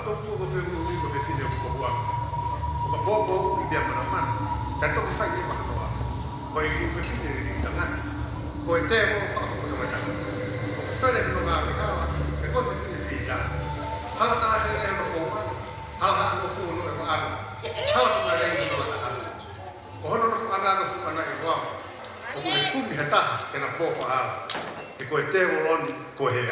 ko ko fe mo ni ko fe fine ko wa o ka popo i bia mana mana ka to fa ni ma no ko i fe fine ni tanga ko te mo fa ko ka ta ko fere no ma ka e ko fe fine fita hala ta he e no fo ma hala no fo no e ma hala ko na re no ta ko hono no ana no fu ana e wa o ko tu mi hata ke na po fa e ko te mo lon ko he